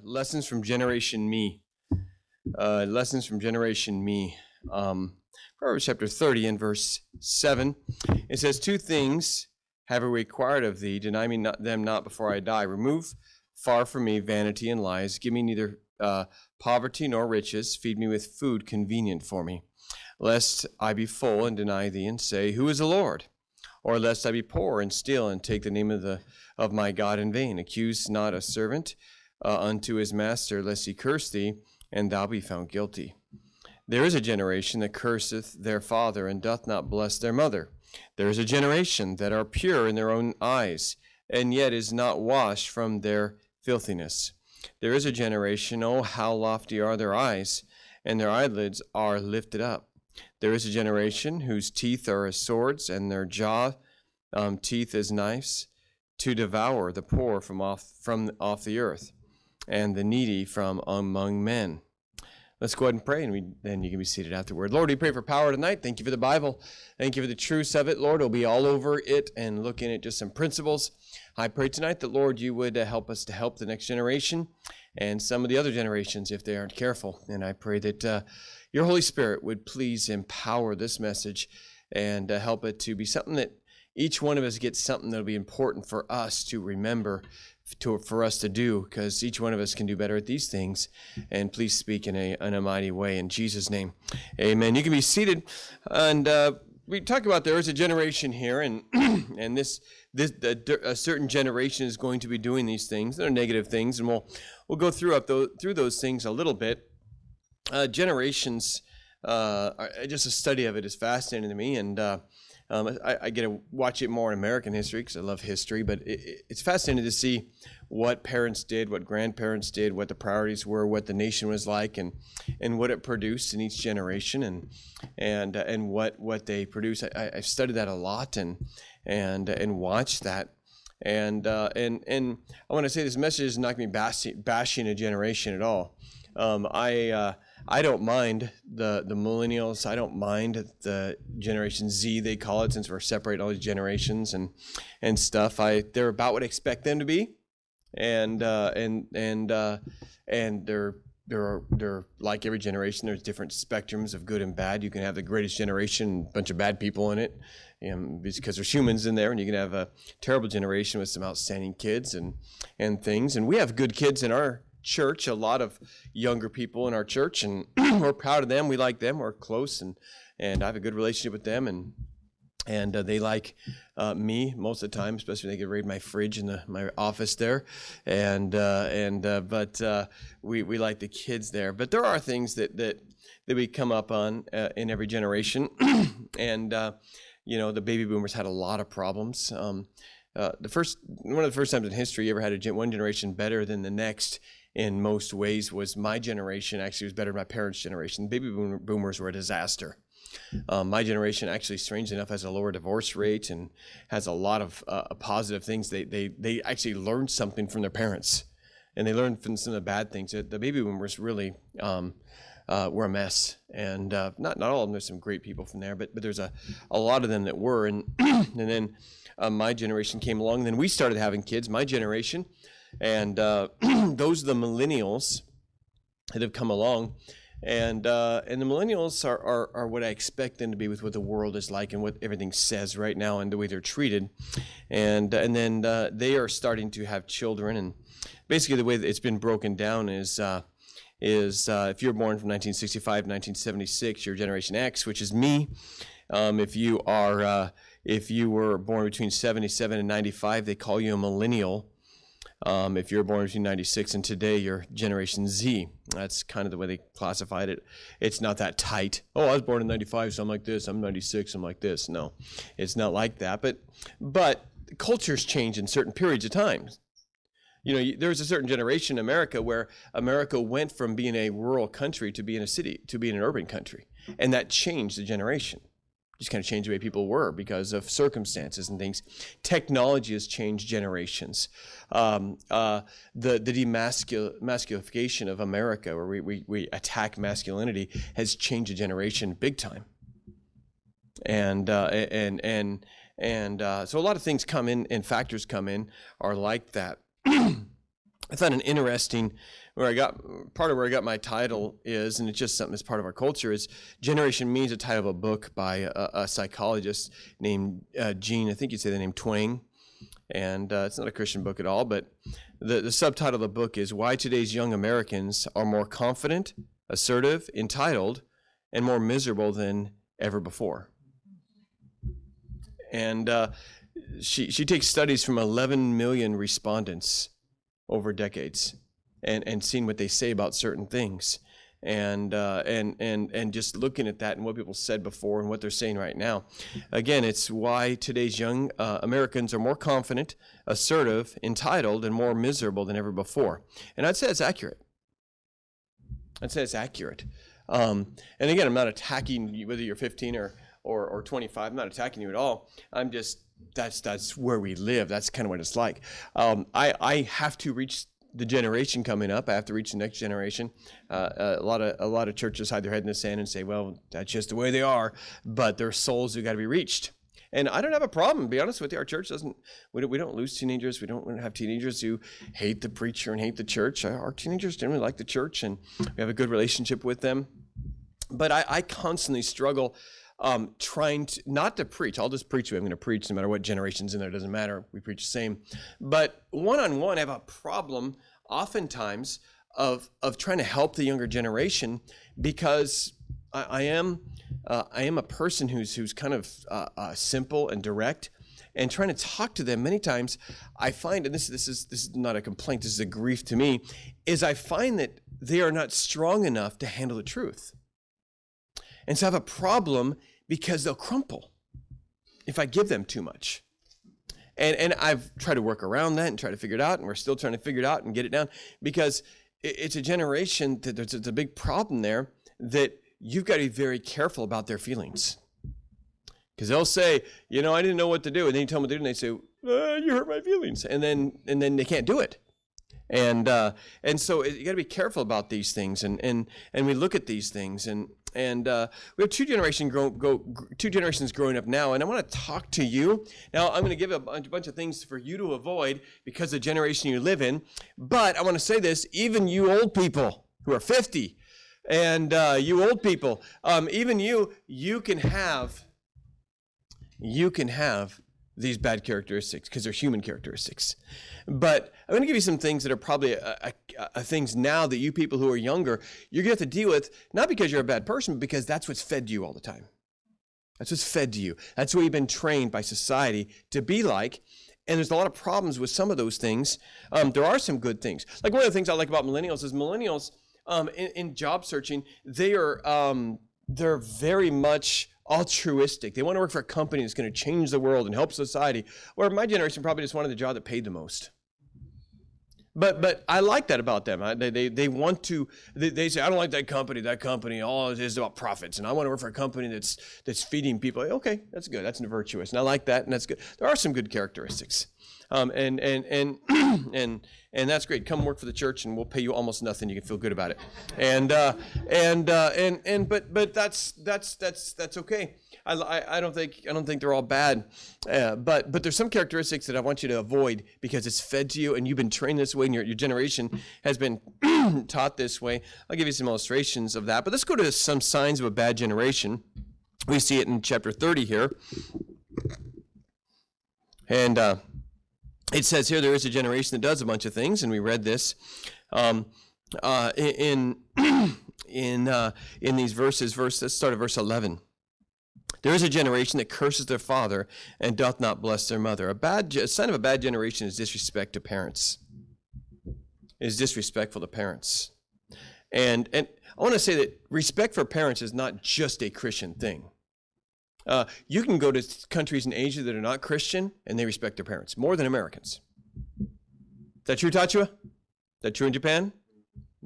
Lessons from Generation Me. Lessons from Generation Me. Proverbs chapter 30 and verse 7. It says, "Two things have I required of thee, deny me them not before I die. Remove far from me vanity and lies. Give me neither poverty nor riches. Feed me with food convenient for me. Lest I be full and deny thee and say, Who is the Lord? Or lest I be poor and steal and take the name of my God in vain. Accuse not a servant unto his master, lest he curse thee, and thou be found guilty. There is a generation that curseth their father, and doth not bless their mother. There is a generation that are pure in their own eyes, and yet is not washed from their filthiness. There is a generation, oh, how lofty are their eyes, and their eyelids are lifted up. There is a generation whose teeth are as swords, and their jaw teeth as knives, to devour the poor from off the earth, and the needy from among men." Let's go ahead and pray, and then you can be seated afterward. Lord, we pray for power tonight. Thank you for the Bible. Thank you for the truths of it. Lord, we'll be all over it and looking at just some principles. I pray tonight that, Lord, you would help us to help the next generation and some of the other generations if they aren't careful. And I pray that your Holy Spirit would please empower this message and help it to be something that each one of us gets something that will be important for us to remember, for us to do, because each one of us can do better at these things. And please speak in a mighty way in Jesus' name. Amen. You can be seated. And we talk about there is a generation here, and and a certain generation is going to be doing these things. They're negative things, and we'll go through those things a little bit. Generations, just a study of it is fascinating to me, and I get to watch it more in American history because I love history, but it's fascinating to see what parents did, what grandparents did, what the priorities were, what the nation was like, and what it produced in each generation, and what they produced. I've studied that a lot and watched that, and I want to say this message is not going to be bashing a generation at all. I don't mind the millennials. I don't mind the Generation Z, they call it, since we're separating all these generations and stuff. They're about what I expect them to be, and they're like every generation. There's different spectrums of good and bad. You can have the greatest generation, a bunch of bad people in it, because there's humans in there, and you can have a terrible generation with some outstanding kids and things. And we have good kids in our church, a lot of younger people in our church, and we're proud of them. We like them. We're close, and I have a good relationship with them, and they like me most of the time, especially when they can raid my fridge in my office there, but we like the kids there. But there are things that we come up on in every generation, and the baby boomers had a lot of problems. One of the first times in history you ever had one generation better than the next in most ways was my generation. Actually, was better than my parents' generation. Baby boomers were a disaster. My generation, actually, strangely enough, has a lower divorce rate and has a lot of positive things. They actually learned something from their parents, and they learned from some of the bad things. The baby boomers really were a mess, and not all of them. There's some great people from there, but there's a lot of them that were, and then my generation came along. And then we started having kids. My generation. And those are the millennials that have come along, and the millennials are what I expect them to be with what the world is like and what everything says right now and the way they're treated, and then they are starting to have children. And basically the way that it's been broken down is if you're born from 1965 to 1976, you're Generation X, which is me. If you were born between 77 and 95, they call you a millennial. If you're born between 96 and today, you're Generation Z. That's kind of the way they classified it. It's not that tight. Oh, I was born in 95, so I'm like this. I'm 96, I'm like this. No, it's not like that. But cultures change in certain periods of time. There's a certain generation in America where America went from being a rural country to being a city, to being an urban country. And that changed the generation. Just kind of changed the way people were because of circumstances and things. Technology has changed generations. The demasculification of America, where we attack masculinity, has changed a generation big time. And so a lot of things come in, and factors come in are like that. I thought an interesting where I got my title is, and it's just something that's part of our culture, is Generation Me is a title of a book by a psychologist named Gene, I think you'd say the name Twang. And it's not a Christian book at all, but the subtitle of the book is Why Today's Young Americans Are More Confident, Assertive, Entitled, and More Miserable Than Ever Before. And she takes studies from 11 million respondents over decades and seeing what they say about certain things. And just looking at that and what people said before and what they're saying right now. Again, it's why today's young Americans are more confident, assertive, entitled, and more miserable than ever before. And I'd say it's accurate. And again, I'm not attacking you, whether you're 15 or 25. I'm not attacking you at all. I'm just, that's where we live. That's kind of what it's like. I have to reach the generation coming up. I have to reach the next generation. A lot of churches hide their head in the sand and say, well, that's just the way they are, but their souls have got to be reached. And I don't have a problem, to be honest with you. Our church doesn't, we don't lose teenagers. We don't have teenagers who hate the preacher and hate the church. Our teenagers generally like the church, and we have a good relationship with them. But I constantly struggle trying to, not to preach. I'll just preach. I'm going to preach no matter what generation's in there. It doesn't matter. We preach the same. But one-on-one, I have a problem oftentimes of trying to help the younger generation, because I am a person who's kind of simple and direct, and trying to talk to them many times. I find, and this is not a complaint, this is a grief to me, is I find that they are not strong enough to handle the truth. And so I have a problem because they'll crumple if I give them too much. And I've tried to work around that and try to figure it out, and we're still trying to figure it out and get it down, because it's a generation that there's a big problem there, that you've got to be very careful about their feelings. Because they'll say, I didn't know what to do. And then you tell them what to do, and they say, you hurt my feelings. And then they can't do it. And so you got to be careful about these things, and we look at these things, and we have two generations growing up now, and I want to talk to you now. I'm going to give a bunch of things for you to avoid because of the generation you live in. But I want to say this: even you old people who are 50, and you old people, even you can have these bad characteristics because they're human characteristics. But I'm going to give you some things that are probably things now that you people who are younger, you're going to have to deal with, not because you're a bad person, but because that's what's fed to you all the time. That's what's fed to you. That's what you've been trained by society to be like. And there's a lot of problems with some of those things. There are some good things. Like one of the things I like about millennials is millennials in job searching, they're very much altruistic. They want to work for a company that's going to change the world and help society. Where my generation probably just wanted the job that paid the most. But I like that about them. They want to. They say, I don't like that company. That company, all it is about profits, and I want to work for a company that's feeding people. Okay, that's good. That's virtuous, and I like that, and that's good. There are some good characteristics, and that's great. Come work for the church, and we'll pay you almost nothing. You can feel good about it. But that's okay. I don't think they're all bad, but there's some characteristics that I want you to avoid because it's fed to you and you've been trained this way, and your generation has been taught this way. I'll give you some illustrations of that, but let's go to some signs of a bad generation. We see it in chapter 30 here, and it says here there is a generation that does a bunch of things, and we read this in these verses. Let's start at verse 11. There is a generation that curses their father and doth not bless their mother. A sign of a bad generation is disrespect to parents. It is disrespectful to parents. And I want to say that respect for parents is not just a Christian thing. You can go to countries in Asia that are not Christian, and they respect their parents more than Americans. Is that true, Tachua? Is that true in Japan?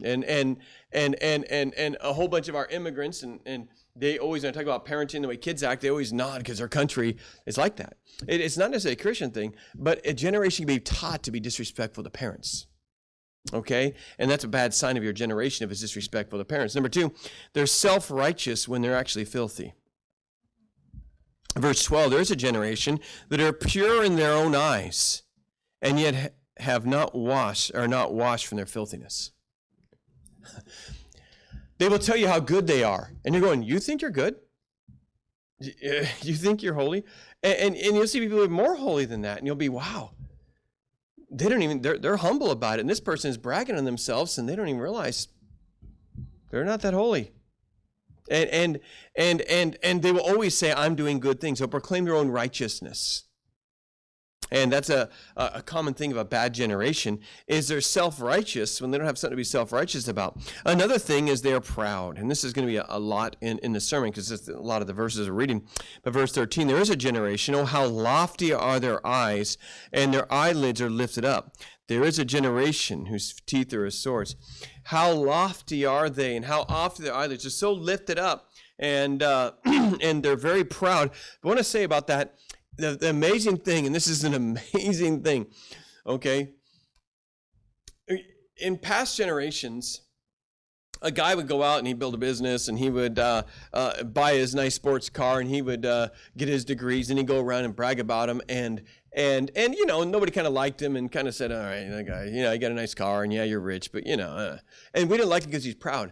And a whole bunch of our immigrants and they always, when I talk about parenting, the way kids act, they always nod because their country is like that. It's not necessarily a Christian thing, but a generation can be taught to be disrespectful to parents. Okay? And that's a bad sign of your generation if it's disrespectful to parents. Number 2, they're self-righteous when they're actually filthy. Verse 12, there's a generation that are pure in their own eyes, and yet have not washed from their filthiness. They will tell you how good they are. And you're going, you think you're good? You think you're holy? And you'll see people who are more holy than that. And you'll be, wow. They're humble about it. And this person is bragging on themselves and they don't even realize they're not that holy. And they will always say, I'm doing good things. They'll proclaim their own righteousness. And that's a common thing of a bad generation, is they're self-righteous when they don't have something to be self-righteous about. Another thing is they're proud. And this is going to be a lot in the sermon because it's a lot of the verses we're reading. But verse 13, there is a generation, oh, how lofty are their eyes, and their eyelids are lifted up. There is a generation whose teeth are as swords. How lofty are they, and how often their eyelids are so lifted up, and and they're very proud. But I want to say about that, the amazing thing, and this is an amazing thing, okay? In past generations, a guy would go out and he'd build a business and he would buy his nice sports car and he would get his degrees and he'd go around and brag about them and you know, nobody kind of liked him and kind of said, all right, that guy, you know, you got a nice car and yeah, you're rich, but you know, and we didn't like him because he's proud.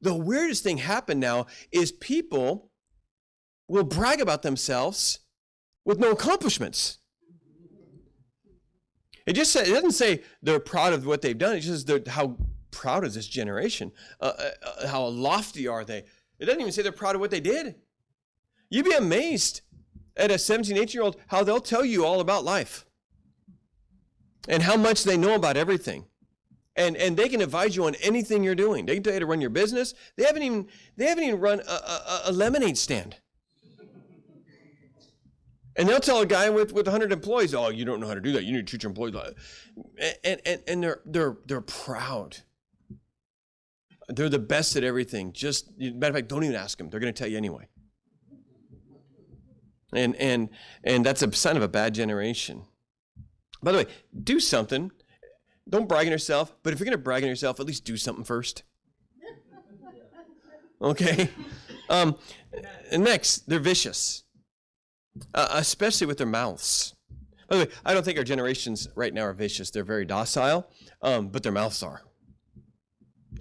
The weirdest thing happened now is people will brag about themselves with no accomplishments. It doesn't say they're proud of what they've done. It just says how proud is this generation? How lofty are they? It doesn't even say they're proud of what they did. You'd be amazed at a 17, 18-year-old how they'll tell you all about life and how much they know about everything. And they can advise you on anything you're doing. They can tell you to run your business. They haven't even run a lemonade stand. And they'll tell a guy with 100 employees, oh, you don't know how to do that. You need to treat your employees like that. And they're proud. They're the best at everything. Just, matter of fact, don't even ask them. They're going to tell you anyway. And that's a sign of a bad generation. By the way, do something. Don't brag on yourself. But if you're going to brag on yourself, at least do something first. Okay? And next, they're vicious. Especially with their mouths. By the way, I don't think our generations right now are vicious. They're very docile, but their mouths are.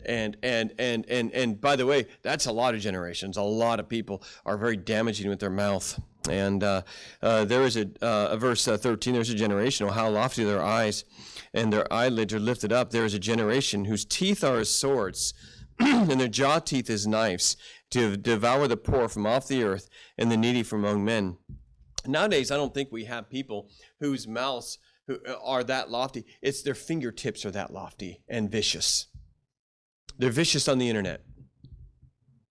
And by the way, that's a lot of generations. A lot of people are very damaging with their mouth. And there is a verse 13. There's a generation. Oh, how lofty their eyes, and their eyelids are lifted up. There is a generation whose teeth are as swords, and their jaw teeth as knives, to devour the poor from off the earth and the needy from among men. Nowadays, I don't think we have people whose mouths are that lofty. It's their fingertips are that lofty and vicious. They're vicious on the internet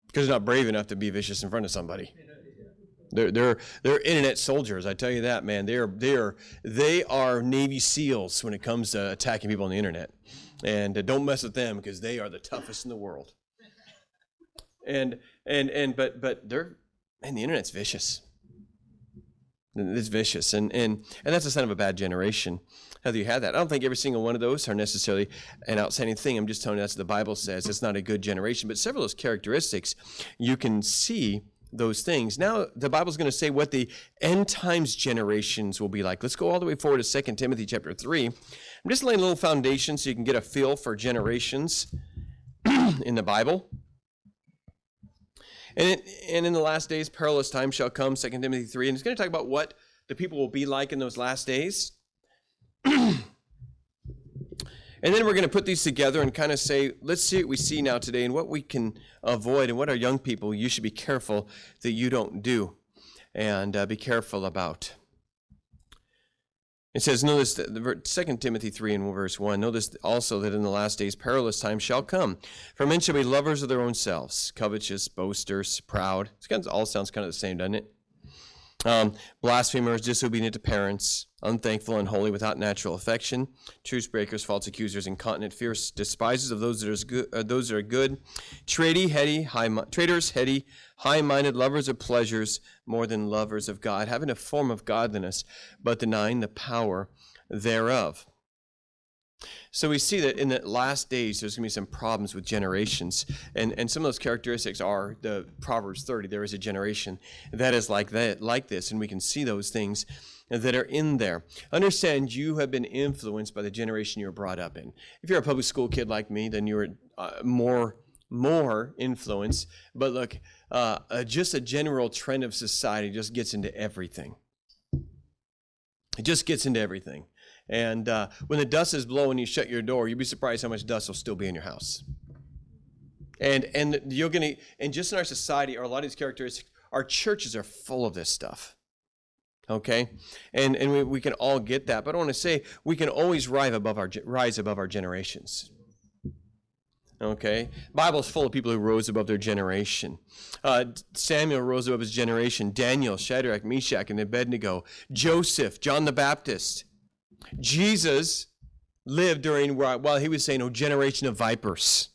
because they're not brave enough to be vicious in front of somebody. They're internet soldiers, I tell you that, man. They are Navy SEALs when it comes to attacking people on the internet. And don't mess with them because they are the toughest in the world. But the internet's vicious. It's vicious, and that's a sign of a bad generation. How do you have that? I don't think every single one of those are necessarily an outstanding thing. I'm just telling you that's what the Bible says. It's not a good generation, but several of those characteristics, you can see those things. Now, the Bible's going to say what the end times generations will be like. Let's go all the way forward to 2 Timothy chapter 3. I'm just laying a little foundation so you can get a feel for generations in the Bible. And in the last days, perilous times shall come, 2 Timothy 3. And it's going to talk about what the people will be like in those last days. And then we're going to put these together and kind of say, let's see what we see now today and what we can avoid and what our young people, you should be careful that you don't do and be careful about. It says, notice 2 Timothy 3 and verse 1, notice also that in the last days perilous times shall come. For men shall be lovers of their own selves, covetous, boasters, proud. It all sounds kind of the same, doesn't it? Blasphemers, disobedient to parents, unthankful, unholy, without natural affection, truce breakers, false accusers, incontinent, fierce, despisers of those that are good, traitors, heady, high-minded, lovers of pleasures more than lovers of God, having a form of godliness, but denying the power thereof. So we see that in the last days, there's going to be some problems with generations. And some of those characteristics are the Proverbs 30. There is a generation that is like this, and we can see those things that are in there. Understand, you have been influenced by the generation you were brought up in. If you're a public school kid like me, then you're more influence. But look, just a general trend of society just gets into everything. It just gets into everything. And when the dust is blowing, you shut your door, you'll be surprised how much dust will still be in your house. And you're gonna, and just in our society, a lot of these characteristics, our churches are full of this stuff. Okay, and we can all get that, but I want to say we can always rise above our generations. Okay, Bible's full of people who rose above their generation. Samuel rose above his generation. Daniel, Shadrach, Meshach, and Abednego. Joseph, John the Baptist. Jesus lived during, while he was saying, "Oh, generation of vipers.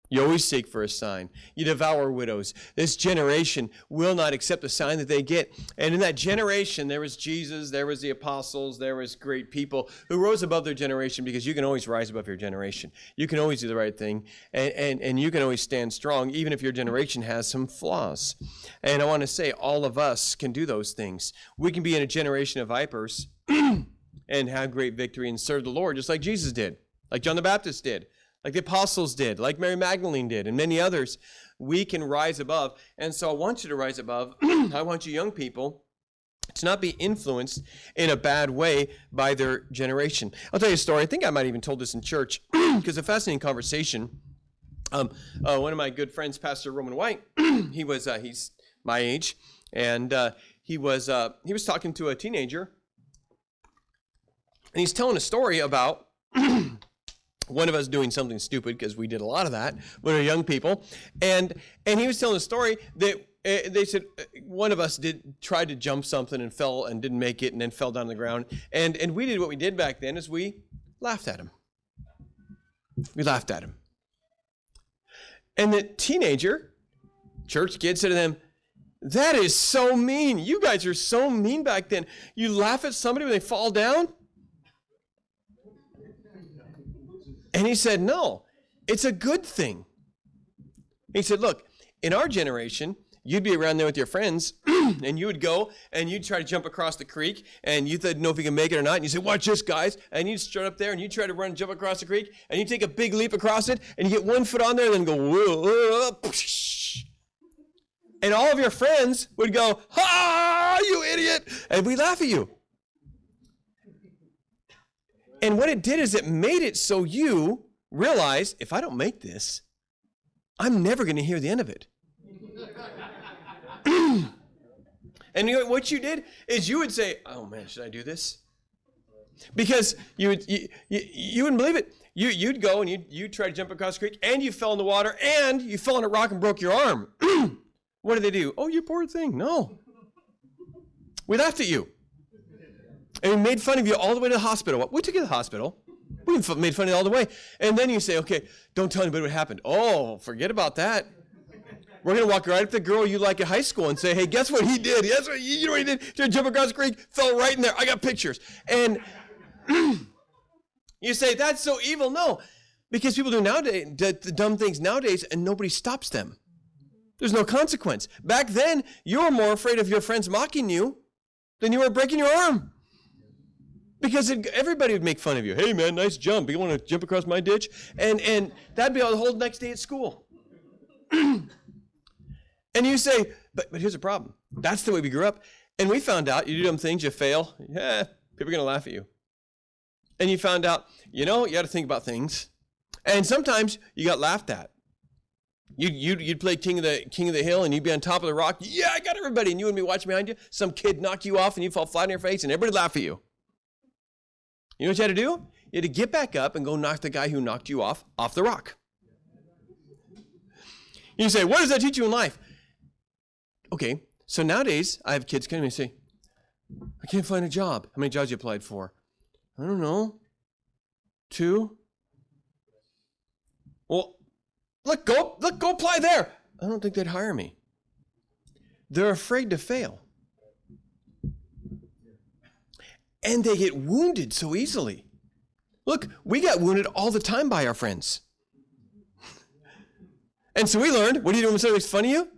You always seek for a sign. You devour widows. This generation will not accept the sign that they get." And in that generation, there was Jesus, there was the apostles, there was great people who rose above their generation, because you can always rise above your generation. You can always do the right thing, and you can always stand strong, even if your generation has some flaws. And I want to say, all of us can do those things. We can be in a generation of vipers and have great victory and serve the Lord, just like Jesus did, like John the Baptist did, like the apostles did, like Mary Magdalene did, and many others. We can rise above. And so I want you to rise above. I want you young people to not be influenced in a bad way by their generation. I'll tell you a story. I think I might even told this in church, because a fascinating conversation. One of my good friends, Pastor Roman White, he's my age, and he was talking to a teenager, and he's telling a story about one of us doing something stupid, because we did a lot of that when we were young people. And he was telling a story that they said one of us tried to jump something and fell and didn't make it, and then fell down on the ground. And we did what we did back then is we laughed at him. We laughed at him. And the teenager, church kid, said to them, "That is so mean. You guys are so mean back then. You laugh at somebody when they fall down?" And he said, "No, it's a good thing." He said, "Look, in our generation, you'd be around there with your friends, and you would go, and you'd try to jump across the creek, and you didn't know if you can make it or not, and you say, 'Watch this, guys,' and you'd strut up there, and you try to run and jump across the creek, and you take a big leap across it, and you get one foot on there, and then go, whoa, and all of your friends would go, 'Ha, you idiot,' and we laugh at you. And what it did is it made it so you realize, if I don't make this, I'm never going to hear the end of it." And you know, what you did is you would say, "Oh man, should I do this?" Because you wouldn't believe it. You'd go and you'd try to jump across the creek, and you fell in the water, and you fell on a rock and broke your arm. What did they do? "Oh, you poor thing." No. We laughed at you. And we made fun of you all the way to the hospital. We took you to the hospital. We made fun of you all the way. And then you say, "Okay, don't tell anybody what happened." "Oh, forget about that. We're going to walk right up to the girl you like at high school and say, 'Hey, guess what he did? Guess what, you know what he did? He jumped across the creek, fell right in there. I got pictures." And you say, "That's so evil." No, because people do nowadays, the dumb things nowadays, and nobody stops them. There's no consequence. Back then, you were more afraid of your friends mocking you than you were breaking your arm. Because everybody would make fun of you. "Hey, man, nice jump. You want to jump across my ditch?" And that'd be the whole next day at school. And you say, but here's the problem. That's the way we grew up. And we found out you do dumb things, you fail. Yeah, people are going to laugh at you. And you found out, you got to think about things. And sometimes you got laughed at. You'd play king of the hill, and you'd be on top of the rock. "Yeah, I got everybody." And you and me watching behind you. Some kid knock you off, and you fall flat on your face, and everybody laugh at you. You know what you had to do? You had to get back up and go knock the guy who knocked you off the rock. You say, "What does that teach you in life?" Okay, so nowadays, I have kids come to me and say, "I can't find a job." "How many jobs you applied for?" "I don't know. 2. "Well, go apply there." "I don't think they'd hire me." They're afraid to fail. And they get wounded so easily. Look, we got wounded all the time by our friends. And so we learned, what do you do when somebody makes fun of you?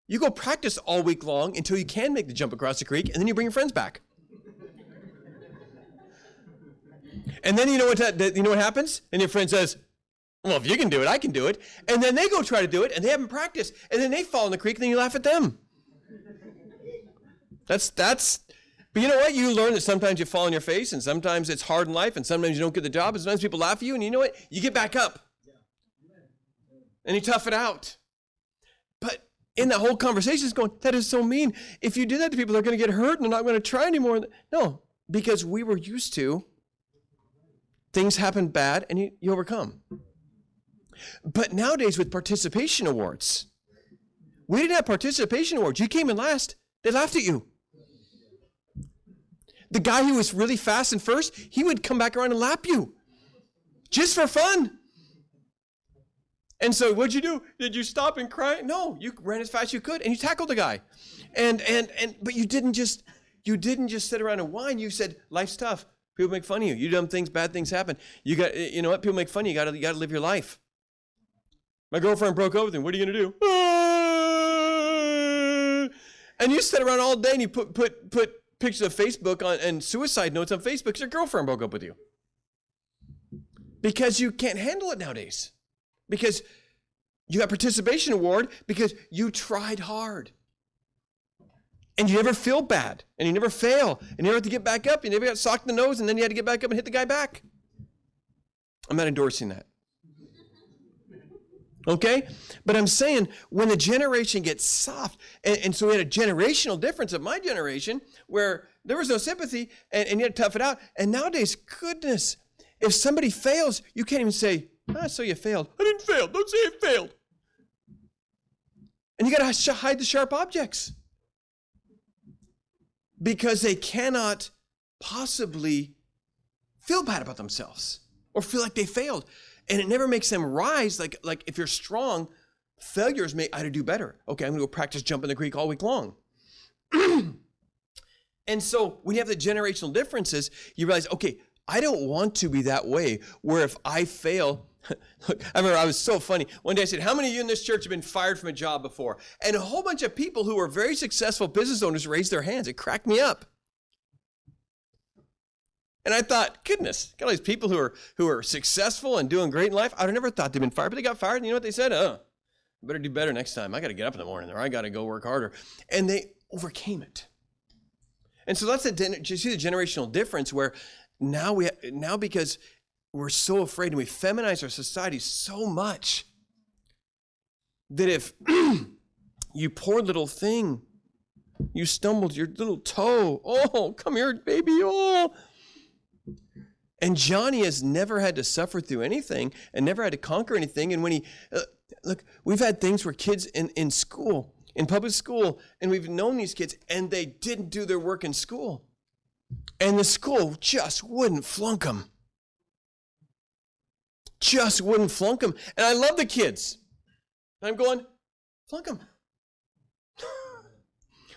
You go practice all week long until you can make the jump across the creek, and then you bring your friends back. And then you know what happens? And your friend says, well, if you can do it, I can do it. And then they go try to do it, and they haven't practiced. And then they fall in the creek, and then you laugh at them. But you know what? You learn that sometimes you fall on your face, and sometimes it's hard in life, and sometimes you don't get the job, and sometimes people laugh at you, and you know what? You get back up. And you tough it out. But in that whole conversation, it's going, that is so mean. If you do that to people, they're going to get hurt, and they're not going to try anymore. No, because we were used to things happen bad, and you overcome. But nowadays, with participation awards, we didn't have participation awards. You came in last, they laughed at you. The guy who was really fast and first, he would come back around and lap you. Just for fun. And so what'd you do? Did you stop and cry? No, you ran as fast as you could, and you tackled the guy. But you didn't just sit around and whine. You said, life's tough. People make fun of you. You do dumb things, bad things happen. You know what? People make fun of you. You got to live your life. My girlfriend broke up with him. What are you going to do? And you sit around all day and you put pictures of Facebook and suicide notes on Facebook because your girlfriend broke up with you. Because you can't handle it nowadays. Because you got participation award because you tried hard. And you never feel bad. And you never fail. And you never have to get back up. You never got socked in the nose and then you had to get back up and hit the guy back. I'm not endorsing that. Okay? But I'm saying when the generation gets soft, and so we had a generational difference of my generation where there was no sympathy and you had to tough it out. And nowadays, goodness, if somebody fails, you can't even say, so you failed. I didn't fail. Don't say I failed. And you got to hide the sharp objects because they cannot possibly feel bad about themselves or feel like they failed. And it never makes them rise. Like if you're strong, failures may either do better. Okay, I'm going to go practice jumping the creek all week long. And so when you have the generational differences, you realize, okay, I don't want to be that way where if I fail, look, I remember I was so funny. One day I said, how many of you in this church have been fired from a job before? And a whole bunch of people who were very successful business owners raised their hands. It cracked me up. And I thought, goodness, got all these people who are successful and doing great in life. I'd never thought they'd been fired, but they got fired. And you know what they said? I better do better next time. I got to get up in the morning or I got to go work harder. And they overcame it. And so that's you see the generational difference where now because we're so afraid and we feminize our society so much that if you poor little thing, you stumbled your little toe. Oh, come here, baby. Oh. And Johnny has never had to suffer through anything and never had to conquer anything. And when he, look, we've had things where kids in school, in public school, and we've known these kids and they didn't do their work in school. And the school just wouldn't flunk them. Just wouldn't flunk them. And I love the kids. And I'm going, flunk them.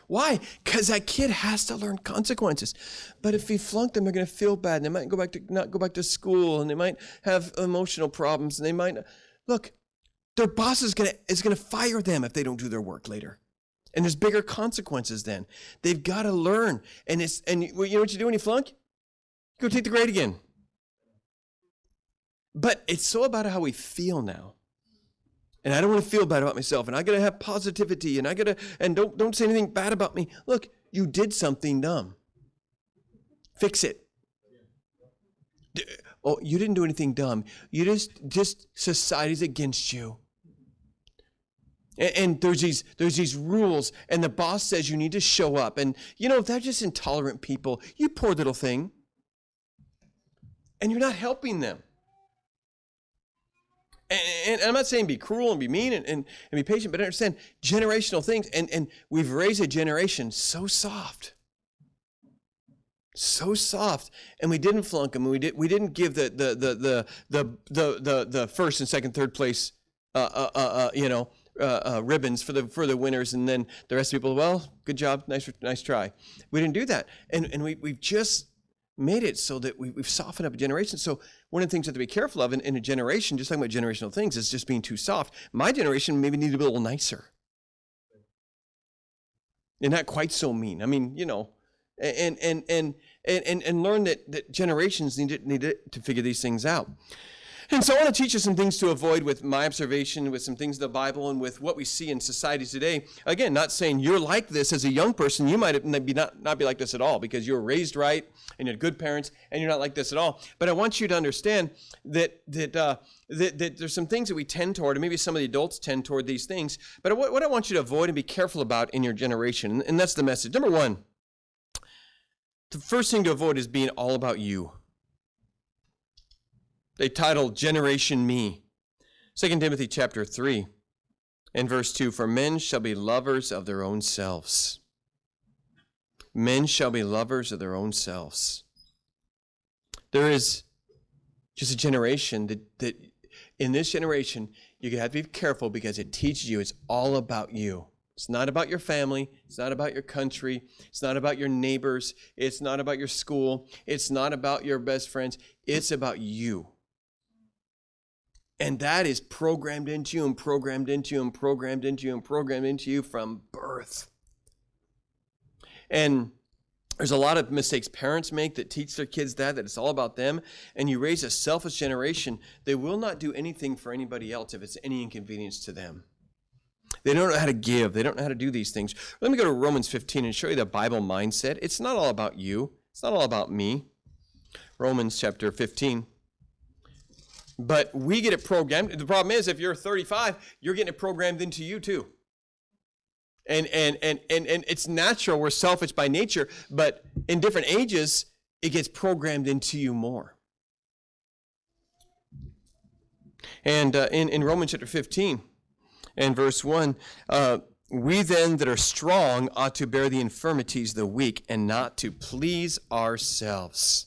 Why? Because that kid has to learn consequences. But if he flunked them, they're going to feel bad. And they might not go back to school. And they might have emotional problems. And they might, look, their boss is going to fire them if they don't do their work later. And there's bigger consequences then. They've got to learn. And you know what you do when you flunk? Go take the grade again. But it's so about how we feel now. And I don't want to feel bad about myself. And I got to have positivity. And don't say anything bad about me. Look, you did something dumb. Fix it. Oh, you didn't do anything dumb. You just society's against you. And there's these rules, and the boss says you need to show up. And, they're just intolerant people. You poor little thing. And you're not helping them. And I'm not saying be cruel and be mean and be patient, but understand generational things. And we've raised a generation so soft. So soft. And we didn't flunk them. We didn't give the first and second, third place ribbons for the winners, and then the rest of the people, well, good job, nice try. We didn't do that, and we've just made it so that we've softened up a generation. So one of the things we have to be careful of in a generation, just talking about generational things, is just being too soft. My generation maybe need to be a little nicer. And not quite so mean. I mean, you know, and learn that generations need to figure these things out. And so I want to teach you some things to avoid with my observation, with some things in the Bible, and with what we see in society today. Again, not saying you're like this as a young person. You might not be like this at all because you were raised right and you had good parents and you're not like this at all. But I want you to understand that there's some things that we tend toward, and maybe some of the adults tend toward these things. But what I want you to avoid and be careful about in your generation, and that's the message. Number one, the first thing to avoid is being all about you. They titled Generation Me. 2 Timothy chapter 3 and verse 2, for men shall be lovers of their own selves. Men shall be lovers of their own selves. There is just a generation that in this generation, you have to be careful because it teaches you it's all about you. It's not about your family. It's not about your country. It's not about your neighbors. It's not about your school. It's not about your best friends. It's about you. And that is programmed into you and programmed into you and programmed into you and programmed into you from birth. And there's a lot of mistakes parents make that teach their kids that it's all about them. And you raise a selfish generation, they will not do anything for anybody else if it's any inconvenience to them. They don't know how to give. They don't know how to do these things. Let me go to Romans 15 and show you the Bible mindset. It's not all about you. It's not all about me. Romans chapter 15. But we get it programmed. The problem is, if you're 35, you're getting it programmed into you too. And it's natural. We're selfish by nature, but in different ages, it gets programmed into you more. And in Romans chapter 15 and verse 1, we then that are strong ought to bear the infirmities of the weak and not to please ourselves.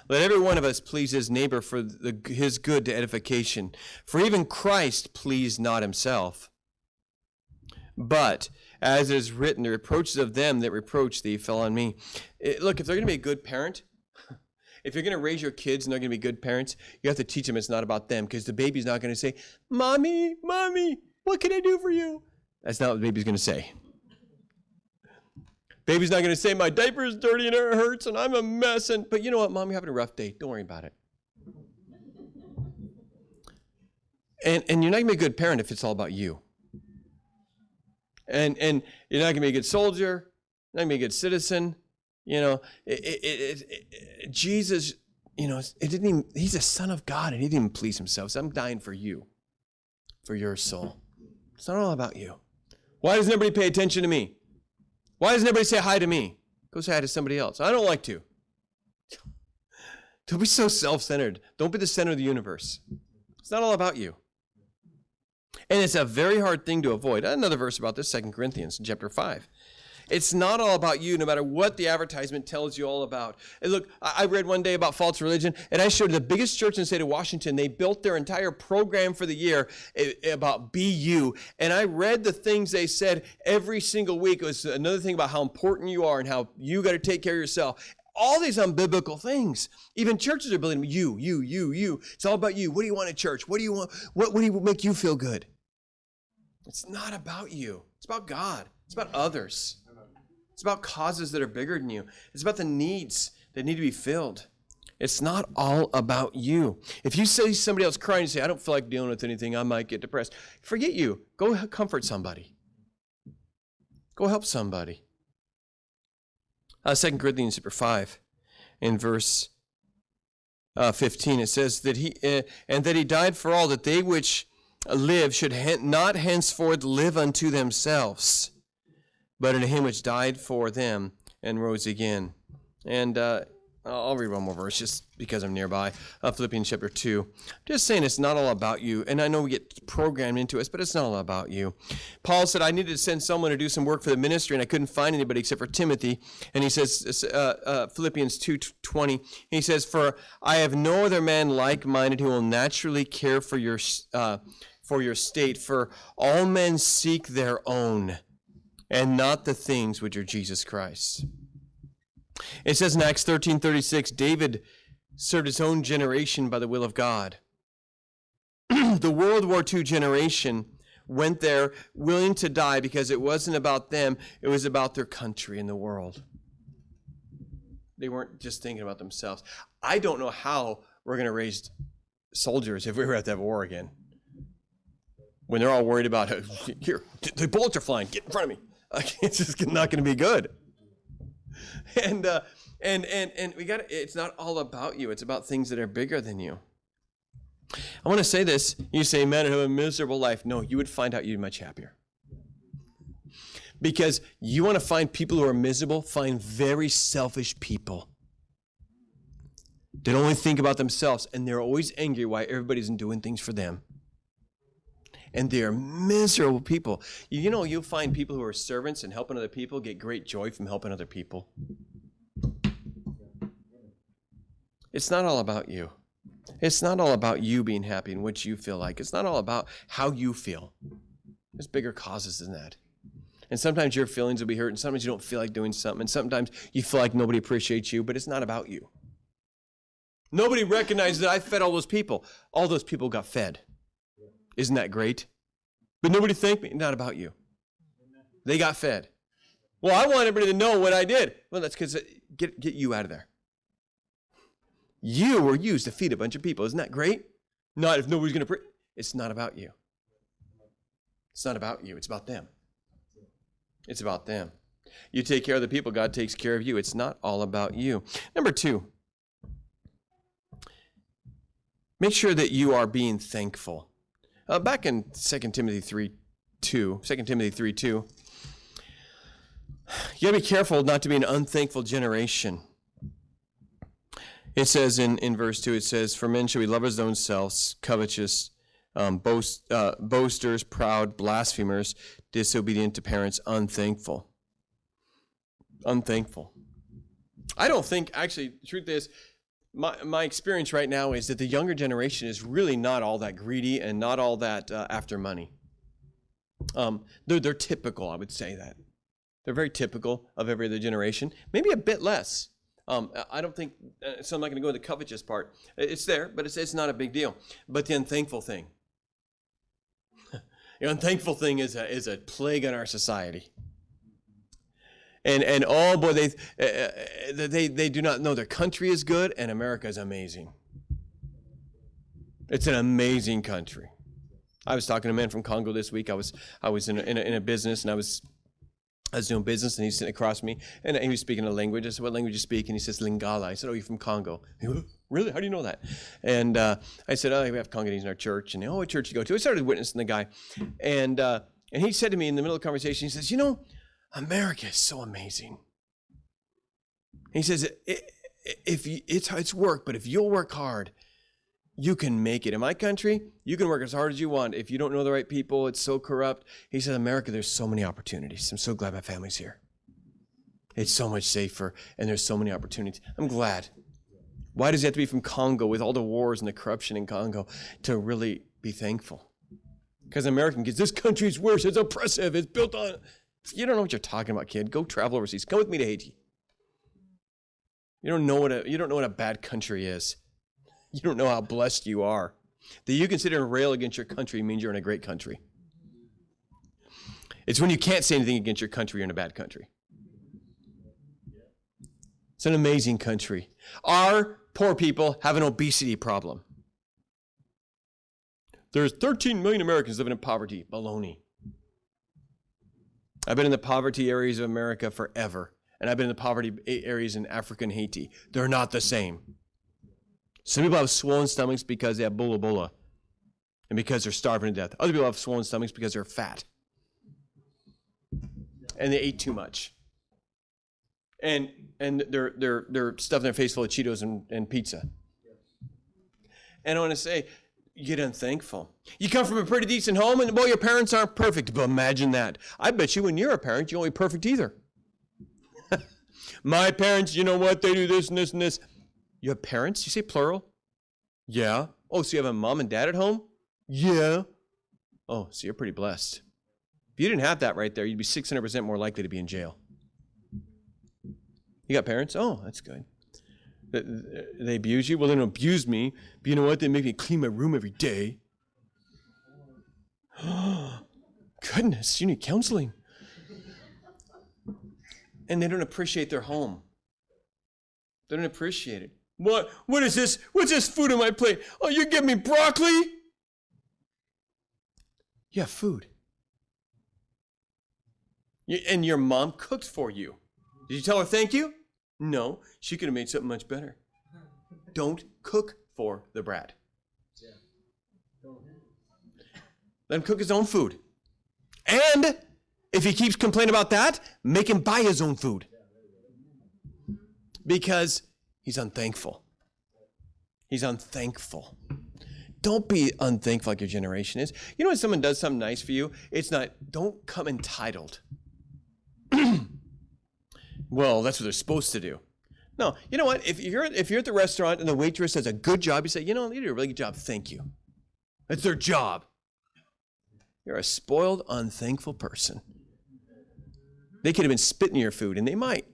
Let every one of us please his neighbor for his good to edification. For even Christ pleased not himself. But, as it is written, the reproaches of them that reproach thee fell on me. Look, if they're going to be a good parent, if you're going to raise your kids and they're going to be good parents, you have to teach them it's not about them, because the baby's not going to say, Mommy, what can I do for you? That's not what the baby's going to say. Baby's not going to say, my diaper is dirty and it hurts and I'm a mess. But you know what, Mom, you're having a rough day. Don't worry about it. And you're not going to be a good parent if it's all about you. And you're not going to be a good soldier. You're not going to be a good citizen. You know, Jesus, you know, he's a son of God and he didn't even please himself. So I'm dying for you, for your soul. It's not all about you. Why doesn't everybody pay attention to me? Why doesn't everybody say hi to me? Go say hi to somebody else. I don't like to. Don't be so self-centered. Don't be the center of the universe. It's not all about you. And it's a very hard thing to avoid. Another verse about this, 2 Corinthians chapter 5. It's not all about you, no matter what the advertisement tells you all about. And look, I read one day about false religion, and I showed the biggest church in the state of Washington. They built their entire program for the year about be you. And I read the things they said every single week. It was another thing about how important you are and how you got to take care of yourself. All these unbiblical things. Even churches are building you. It's all about you. What do you want at church? What do you want? What do you make you feel good? It's not about you. It's about God. It's about others. It's about causes that are bigger than you. It's about the needs that need to be filled. It's not all about you. If you see somebody else crying and say, I don't feel like dealing with anything, I might get depressed. Forget you. Go comfort somebody. Go help somebody. 2 Corinthians chapter 5 in verse 15, it says that he died for all, that they which live should not henceforth live unto themselves, but in him which died for them and rose again. And I'll read one more verse just because I'm nearby. Philippians chapter 2. Just saying it's not all about you. And I know we get programmed into us, but it's not all about you. Paul said, I needed to send someone to do some work for the ministry, and I couldn't find anybody except for Timothy. And he says, Philippians 2:20, he says, for I have no other man like-minded who will naturally care for your state, for all men seek their own, and not the things which are Jesus Christ. It says in Acts 13:36, David served his own generation by the will of God. The World War II generation went there willing to die because it wasn't about them, it was about their country and the world. They weren't just thinking about themselves. I don't know how we're going to raise soldiers if we ever have to have a war again. When they're all worried about, here, the bullets are flying, get in front of me. It's just not going to be good. And we got it's not all about you. It's about things that are bigger than you. I want to say this. You say, man, I have a miserable life. No, you would find out you'd be much happier. Because you want to find people who are miserable, find very selfish people. They only think about themselves, and they're always angry why everybody isn't doing things for them. And they're miserable people. You know, you'll find people who are servants and helping other people get great joy from helping other people. It's not all about you. It's not all about you being happy and what you feel like. It's not all about how you feel. There's bigger causes than that. And sometimes your feelings will be hurt, and sometimes you don't feel like doing something, and sometimes you feel like nobody appreciates you, but it's not about you. Nobody recognized that I fed all those people. All those people got fed. Isn't that great? But nobody thanked me. Not about you. They got fed. Well, I want everybody to know what I did. Well, that's because get you out of there. You were used to feed a bunch of people. Isn't that great? Not if nobody's going to pray. It's not about you. It's not about you. It's about them. It's about them. You take care of the people, God takes care of you. It's not all about you. Number 2, make sure that you are being thankful. Back in 2 Timothy 3:2, you got to be careful not to be an unthankful generation. It says in verse 2, it says, for men shall be lovers of their own selves, covetous, boasters, proud, blasphemers, disobedient to parents, unthankful. Unthankful. I don't think, actually, the truth is, my experience right now is that the younger generation is really not all that greedy and not all that after money. They're typical, I would say that. They're very typical of every other generation, maybe a bit less. I don't think, so I'm not going to go into the covetous part. It's there, but it's not a big deal. But the unthankful thing. The unthankful thing is a plague on our society. And oh boy, they do not know their country is good and America is amazing. It's an amazing country. I was talking to a man from Congo this week. I was in a business, and I was doing business, and he's sitting across me, and he was speaking a language. I said, what language do you speak? And he says, Lingala. I said, oh, you're from Congo. He went, really? How do you know that? And I said, oh, we have Congolese in our church. And, oh, what church do you go to? I started witnessing the guy. And he said to me in the middle of the conversation, he says, you know, America is so amazing. He says, it's work, but if you'll work hard, you can make it. In my country, you can work as hard as you want. If you don't know the right people, it's so corrupt. He said, America, there's so many opportunities. I'm so glad my family's here. It's so much safer, and there's so many opportunities. I'm glad. Why does he have to be from Congo with all the wars and the corruption in Congo to really be thankful? Because American kids, this country's worse. It's oppressive. It's built on... You don't know what you're talking about, kid. Go travel overseas. Come with me to Haiti. You don't know what a bad country is. You don't know how blessed you are. That you can sit there and rail against your country means you're in a great country. It's when you can't say anything against your country, you're in a bad country. It's an amazing country. Our poor people have an obesity problem. There's 13 million Americans living in poverty. Baloney. I've been in the poverty areas of America forever, and I've been in the poverty areas in Africa and Haiti. They're not the same. Some people have swollen stomachs because they have bula and because they're starving to death. Other people have swollen stomachs because they're fat and they ate too much. And they're stuffing their face full of Cheetos and pizza. And I want to say, you get unthankful. You come from a pretty decent home, and boy, your parents aren't perfect. But imagine that. I bet you when you're a parent, you won't be perfect either. My parents, you know what? They do this and this and this. You have parents? You say plural? Yeah. Oh, so you have a mom and dad at home? Yeah. Oh, so you're pretty blessed. If you didn't have that right there, you'd be 600% more likely to be in jail. You got parents? Oh, that's good. They abuse you? Well, they don't abuse me. But you know what? They make me clean my room every day. Goodness, you need counseling. And they don't appreciate their home. They don't appreciate it. What is this? What's this food on my plate? Oh, you give me broccoli? You have food. And your mom cooked for you. Did you tell her thank you? No, she could have made something much better. Don't cook for the brat. Let him cook his own food. And if he keeps complaining about that, make him buy his own food. Because he's unthankful. He's unthankful. Don't be unthankful like your generation is. You know when someone does something nice for you, don't come entitled. Well, that's what they're supposed to do. No, you know what? If you're at the restaurant and the waitress does a good job, you say, you know, they did a really good job. Thank you. It's their job. You're a spoiled, unthankful person. They could have been spitting your food, and they might.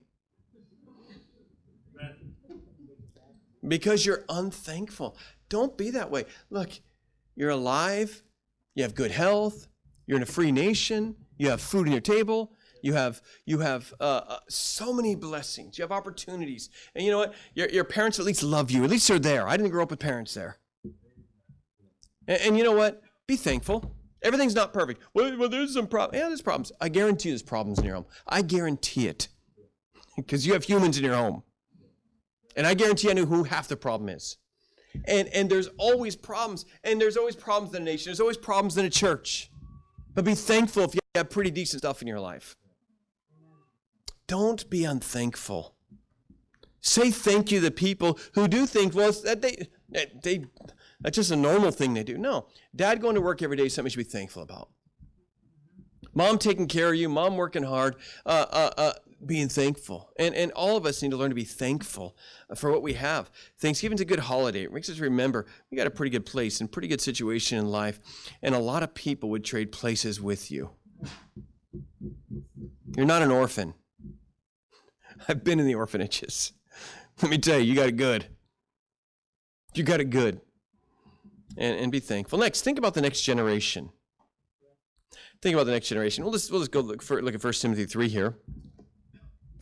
Because you're unthankful. Don't be that way. Look, you're alive. You have good health. You're in a free nation. You have food on your table. You have so many blessings. You have opportunities. And you know what? Your parents at least love you. At least they're there. I didn't grow up with parents there. And you know what? Be thankful. Everything's not perfect. Well, there's some problems. Yeah, there's problems. I guarantee there's problems in your home. I guarantee it. Because you have humans in your home. And I guarantee I know who half the problem is. And there's always problems. And there's always problems in a nation. There's always problems in a church. But be thankful if you have pretty decent stuff in your life. Don't be unthankful. Say thank you to the people who do think, well, that's just a normal thing they do. No. Dad going to work every day is something you should be thankful about. Mom taking care of you, mom working hard, being thankful. And all of us need to learn to be thankful for what we have. Thanksgiving's a good holiday. It makes us remember we got a pretty good place and pretty good situation in life. And a lot of people would trade places with you. You're not an orphan. I've been in the orphanages. Let me tell you, you got it good. You got it good. And be thankful. Next, think about the next generation. Think about the next generation. We'll just go look at 1 Timothy 3 here.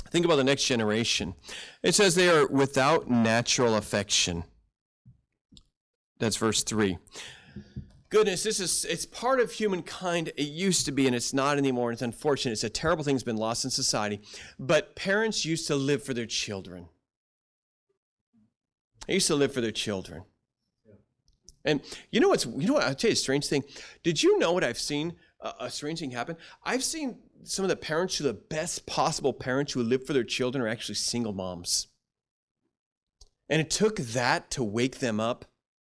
Think about the next generation. It says they are without natural affection. That's verse 3. Goodness, it's part of humankind. It used to be, and it's not anymore. And it's unfortunate. It's a terrible thing that's been lost in society. But parents used to live for their children. They used to live for their children. And you know what? I'll tell you a strange thing. Did you know what I've seen? A strange thing happen. I've seen some of the parents who are the best possible parents who live for their children are actually single moms. And it took that to wake them up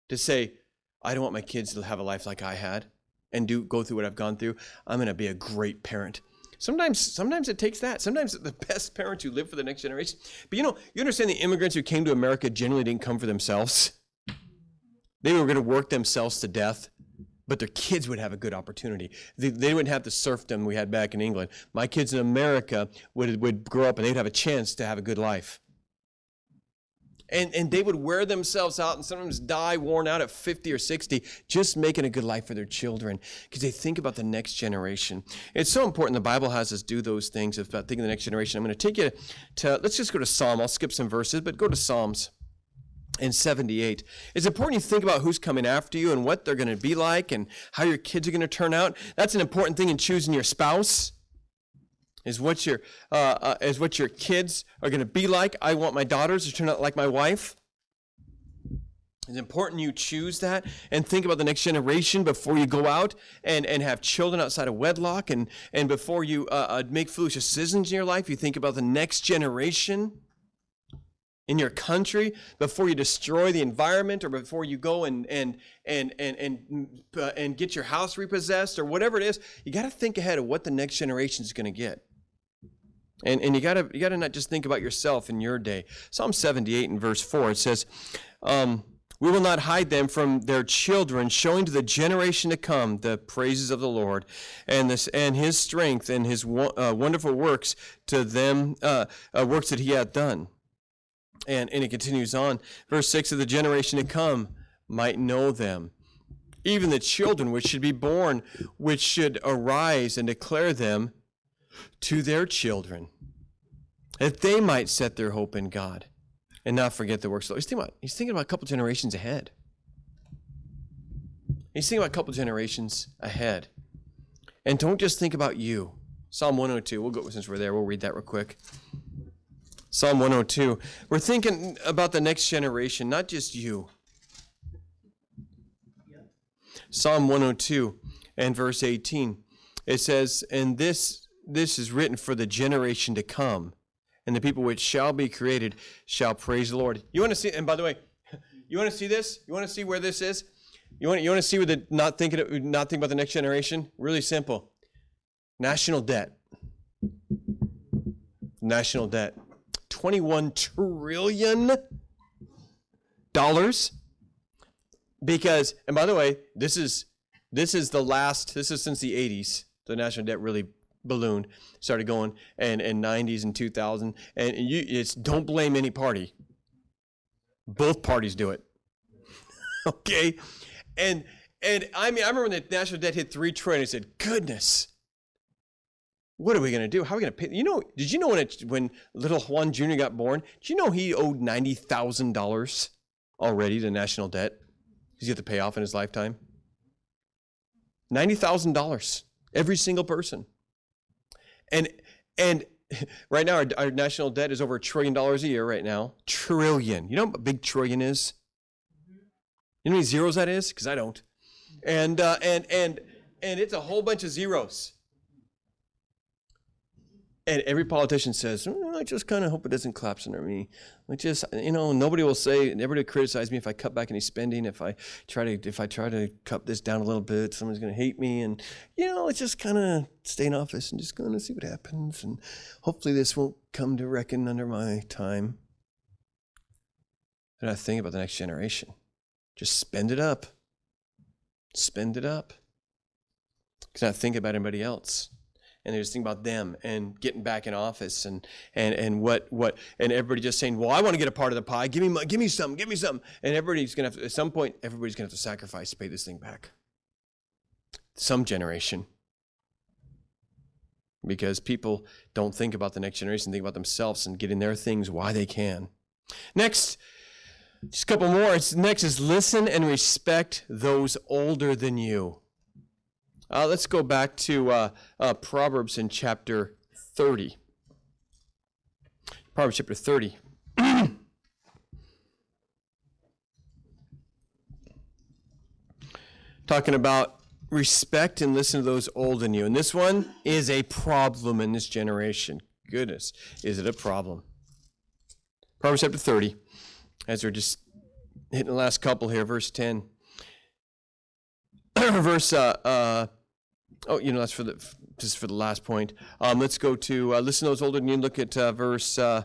to say, I don't want my kids to have a life like I had and go through what I've gone through. I'm going to be a great parent. Sometimes it takes that. Sometimes the best parents who live for the next generation. But you understand the immigrants who came to America generally didn't come for themselves. They were going to work themselves to death, but their kids would have a good opportunity. They wouldn't have the serfdom we had back in England. My kids in America would grow up and they'd have a chance to have a good life. And they would wear themselves out and sometimes die worn out at 50 or 60, just making a good life for their children because they think about the next generation. It's so important the Bible has us do those things about thinking of the next generation. I'm going to take you to, let's just go to Psalm. I'll skip some verses, but go to Psalms. In 78. It's important you think about who's coming after you and what they're going to be like and how your kids are going to turn out. That's an important thing in choosing your spouse, is what your kids are going to be like. I want my daughters to turn out like my wife. It's important you choose that and think about the next generation before you go out and have children outside of wedlock and before you make foolish decisions in your life. You think about the next generation in your country before you destroy the environment or before you go and get your house repossessed or whatever it is. You got to think ahead of what the next generation is going to get. And you got to not just think about yourself in your day. Psalm 78 and verse 4, it says, We will not hide them from their children, showing to the generation to come the praises of the Lord and his strength and his wonderful works to them, works that he hath done. And it continues on. Verse 6, of the generation to come might know them. Even the children which should be born, which should arise and declare them to their children, that they might set their hope in God and not forget the works of the Lord. He's thinking about a couple generations ahead. He's thinking about a couple generations ahead. And don't just think about you. Psalm 102, we'll go, since we're there, we'll read that real quick. Psalm 102, we're thinking about the next generation, not just you. Psalm 102 and verse 18, it says, and this is written for the generation to come, and the people which shall be created shall praise the Lord. You want to see, and by the way, you want to see this? You want to see where this is? You want to see where the not thinking about the next generation? Really simple. National debt. National debt. $21 trillion. Because, and by the way, this is since the 80s, the national debt really ballooned, started going, and 90s and 2000, and don't blame any party. Both parties do it. Okay? And I mean, I remember when the national debt hit $3 trillion, I said, goodness, what are we going to do? How are we going to pay? Did you know when little Juan Jr. got born, did you know he owed $90,000 already to national debt? He's got to pay off in his lifetime. $90,000, every single person. And right now, our national debt is over $1 trillion a year right now. Trillion. You know what a big trillion is? You know how many zeros that is? Because I don't. And it's a whole bunch of zeros. And every politician says, I just kind of hope it doesn't collapse under me. Nobody will say, nobody will criticize me if I cut back any spending, if I try to cut this down a little bit, someone's going to hate me. And, it's just kind of stay in office and just going to see what happens. And hopefully this won't come to reckon under my time. And I think about the next generation. Just spend it up. Spend it up. Because I think about anybody else. And they just think about them and getting back in office and what and everybody just saying, well, I want to get a part of the pie. Give me some. And everybody's gonna have to, at some point, everybody's gonna have to sacrifice to pay this thing back. Some generation. Because people don't think about the next generation, think about themselves and getting their things while they can. Next, just a couple more. Next is listen and respect those older than you. Let's go back to Proverbs in chapter 30. Proverbs chapter 30. Talking about respect and listen to those older than you. And this one is a problem in this generation. Goodness, is it a problem? Proverbs chapter 30, as we're just hitting the last couple here, verse 10. Verse that's for the last point. Let's go to listen to those older than you. Look at verse. There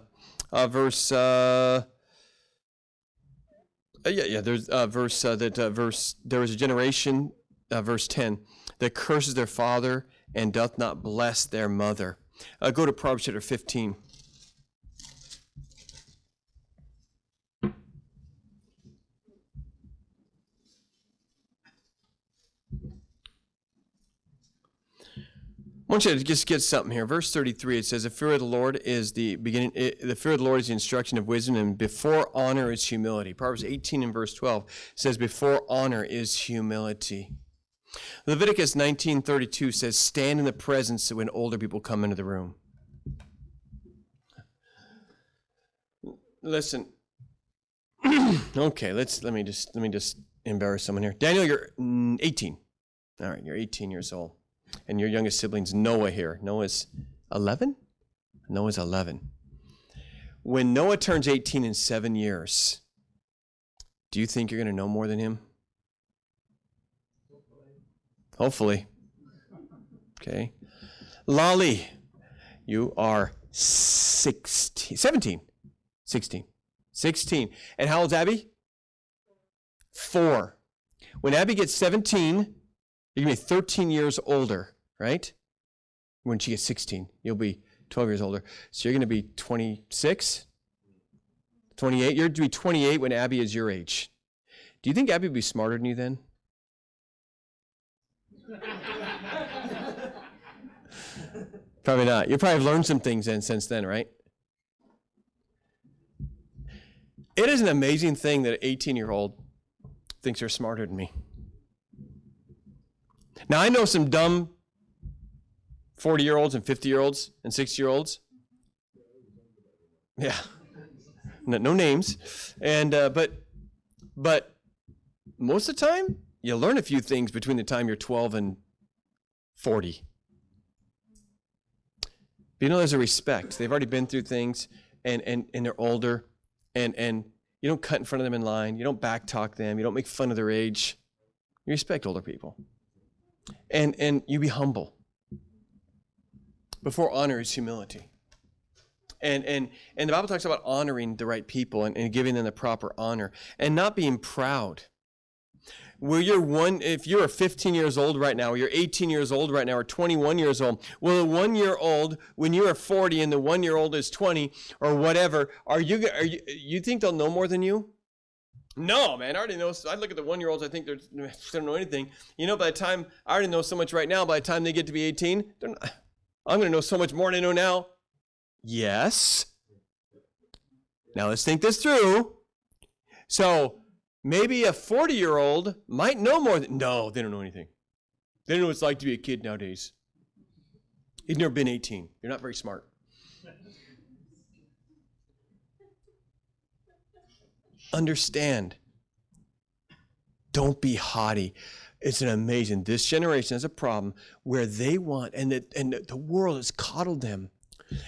was a generation, verse 10, that curses their father and doth not bless their mother. Go to Proverbs chapter 15. I want you to just get something here. Verse 33, it says, the fear of the Lord is the beginning. The fear of the Lord is the instruction of wisdom, and before honor is humility. Proverbs 18 and verse 12 says, before honor is humility. Leviticus 19:32 says, stand in the presence when older people come into the room. Listen. Okay, let me just embarrass someone here. Daniel, you're 18. All right, you're 18 years old. And your youngest sibling's Noah here. Noah's 11? Noah's 11. When Noah turns 18 in 7 years, do you think you're going to know more than him? Hopefully. Okay. Lolly, you are 16. And how old's Abby? 4. When Abby gets 17, you're going to be 13 years older, right? When she gets 16, you'll be 12 years older. So you're going to be 26, 28. You're going to be 28 when Abby is your age. Do you think Abby would be smarter than you then? Probably not. You probably have learned some things since then, right? It is an amazing thing that an 18-year-old thinks they're smarter than me. Now, I know some dumb 40-year-olds and 50-year-olds and 60-year-olds. Yeah. No names. And but most of the time, you learn a few things between the time you're 12 and 40. But there's a respect. They've already been through things, and they're older, and you don't cut in front of them in line. You don't backtalk them. You don't make fun of their age. You respect older people. And you be humble. Before honor is humility. And the Bible talks about honoring the right people and giving them the proper honor and not being proud. If you're 15 years old right now, or you're 18 years old right now, or 21 years old, well, the 1-year-old, when you are 40 and the 1-year-old is 20 or whatever, you think they'll know more than you? No, man, I already know. I look at the 1-year-olds, I think they don't know anything. By the time, I already know so much right now, by the time they get to be 18, I'm going to know so much more than I know now. Yes. Now let's think this through. So maybe a 40-year-old might know more than... No, they don't know anything. They don't know what it's like to be a kid nowadays. You've never been 18. You're not very smart. Understand. Don't be haughty. It's an amazing... This generation has a problem where they want... And the world has coddled them.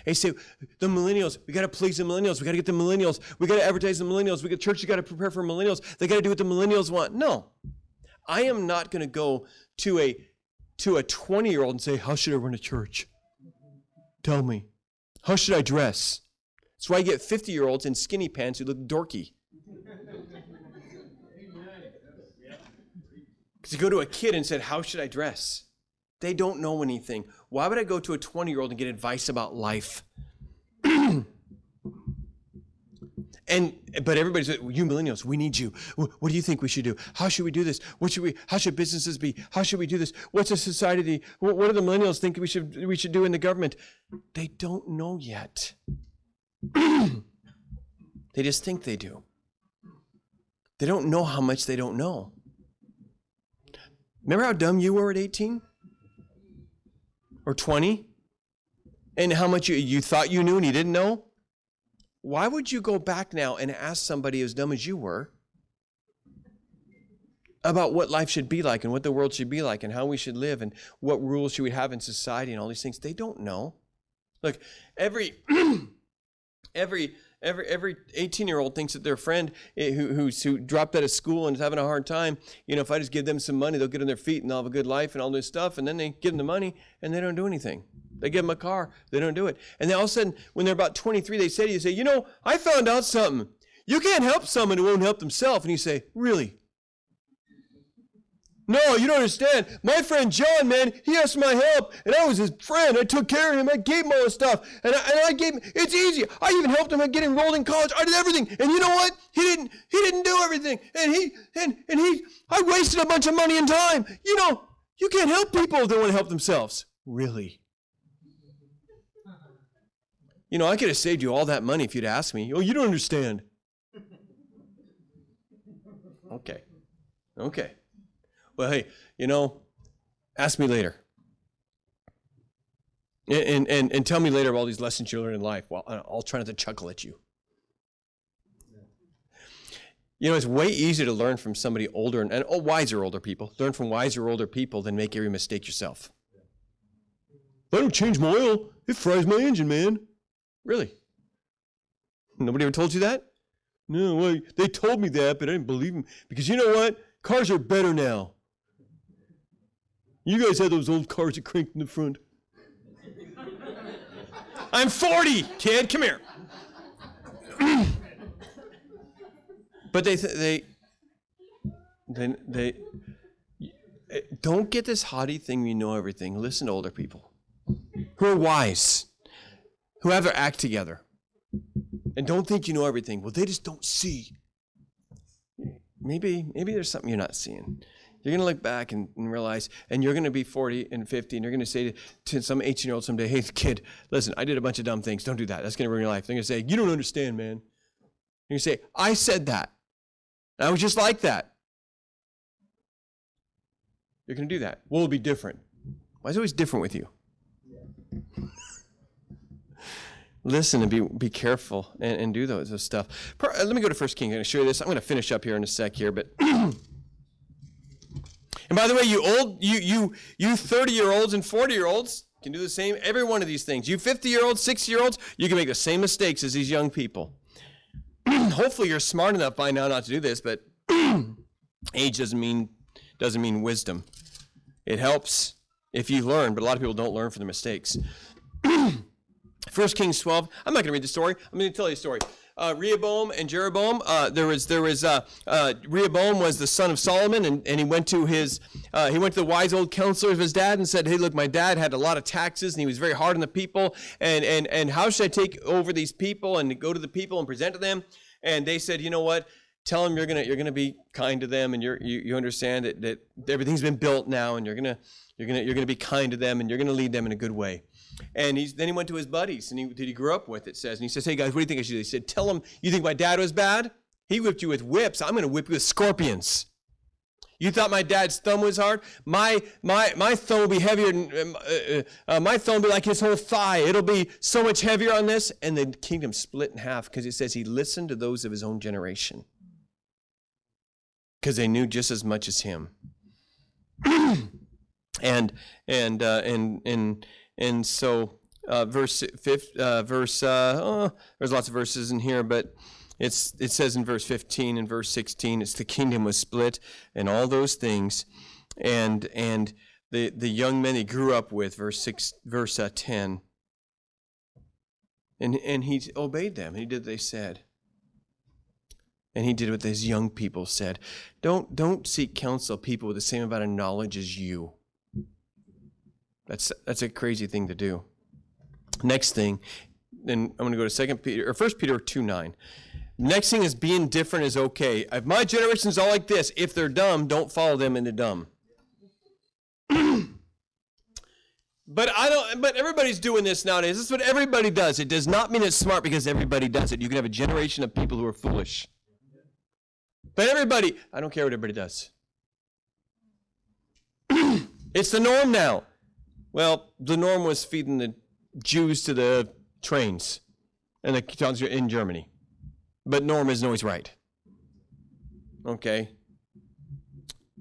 They say, the millennials, we got to please the millennials. We got to get the millennials. We got to advertise the millennials. Church, got to prepare for millennials. They got to do what the millennials want. No. I am not going to go to a 20-year-old and say, how should I run a church? Tell me. How should I dress? That's why I get 50-year-olds in skinny pants who look dorky. Because you go to a kid and said, how should I dress? They don't know anything. Why would I go to a 20-year-old and get advice about life? But everybody's like, you millennials, we need you. What do you think we should do? How should we do this? How should businesses be? How should we do this? What's a society? What do the millennials think we should do in the government? They don't know yet. They just think they do. They don't know how much they don't know. Remember how dumb you were at 18? Or 20? And how much you thought you knew and you didn't know? Why would you go back now and ask somebody as dumb as you were about what life should be like and what the world should be like and how we should live and what rules should we have in society and all these things? They don't know. Look, every 18-year-old thinks that their friend who dropped out of school and is having a hard time, if I just give them some money, they'll get on their feet and they'll have a good life and all this stuff. And then they give them the money and they don't do anything. They give them a car, they don't do it. And then all of a sudden, when they're about 23, they say to you, I found out something. You can't help someone who won't help themselves. And you say, really? No, you don't understand. My friend John, man, he asked my help, and I was his friend. I took care of him. I gave him all this stuff, and I gave him. It's easy. I even helped him get enrolled in college. I did everything, and you know what? He didn't do everything, and I wasted a bunch of money and time. You can't help people if they want to help themselves. Really? I could have saved you all that money if you'd asked me. Oh, you don't understand. Okay. Well, hey, ask me later. And tell me later about all these lessons you learned in life. Well, I'll try not to chuckle at you. It's way easier to learn from somebody older and wiser older people. Learn from wiser older people than make every mistake yourself. If I don't change my oil, it fries my engine, man. Really? Nobody ever told you that? No, well, they told me that, but I didn't believe them. Because you know what? Cars are better now. You guys had those old cars that cranked in the front. I'm 40, kid. Come here. But they don't get this haughty thing where you know everything. Listen to older people who are wise, who have their act together, and don't think you know everything. Well, they just don't see. Maybe there's something you're not seeing. You're going to look back and realize, and you're going to be 40 and 50, and you're going to say to some 18-year-old someday, hey, kid, listen, I did a bunch of dumb things. Don't do that. That's going to ruin your life. They're going to say, you don't understand, man. You're going to say, I said that. I was just like that. You're going to do that. Well, it'll be different. Why is it always different with you? Listen and be careful and do those stuff. Let me go to 1 Kings. I'm going to show you this. I'm going to finish up here in a sec here, but and by the way, you 30-year-olds and 40-year-olds can do the same. Every one of these things. You 50-year-olds, 60-year-olds, you can make the same mistakes as these young people. Hopefully, you're smart enough by now not to do this, but age doesn't mean wisdom. It helps if you learn, but a lot of people don't learn from their mistakes. 1 Kings 12. I'm not going to read the story. I'm going to tell you a story. Rehoboam and Jeroboam. Rehoboam was the son of Solomon, and he went to the wise old counselors of his dad and said, "Hey, look, my dad had a lot of taxes, and he was very hard on the people. And how should I take over these people and go to the people and present to them?" And they said, "You know what? Tell them you're gonna be kind to them, and you understand that everything's been built now, and you're gonna be kind to them, and you're gonna lead them in a good way." And then he went to his buddies, and he grew up with, it says, and he says, "Hey guys, what do you think I should do?" He said, "Tell them you think my dad was bad? He whipped you with whips. I'm gonna whip you with scorpions. You thought my dad's thumb was hard? My thumb will be heavier than my thumb will be like his whole thigh. It'll be so much heavier on this." And the kingdom split in half because it says he listened to those of his own generation because they knew just as much as him. And so there's lots of verses in here, but it says in verse 15 and verse 16, it's the kingdom was split and all those things, and the young men he grew up with, verse 10, and he obeyed them. He did what they said, and he did what his young people said. Don't seek counsel of people with the same amount of knowledge as you. That's a crazy thing to do. Next thing, then I'm going to go to 1 Peter 2:9. Next thing is being different is okay. If my generation's all like this, if they're dumb, don't follow them into dumb. But everybody's doing this nowadays. This is what everybody does. It does not mean it's smart because everybody does it. You can have a generation of people who are foolish. But I don't care what everybody does. It's the norm now. Well, the norm was feeding the Jews to the trains and the towns in Germany. But norm isn't always right. Okay?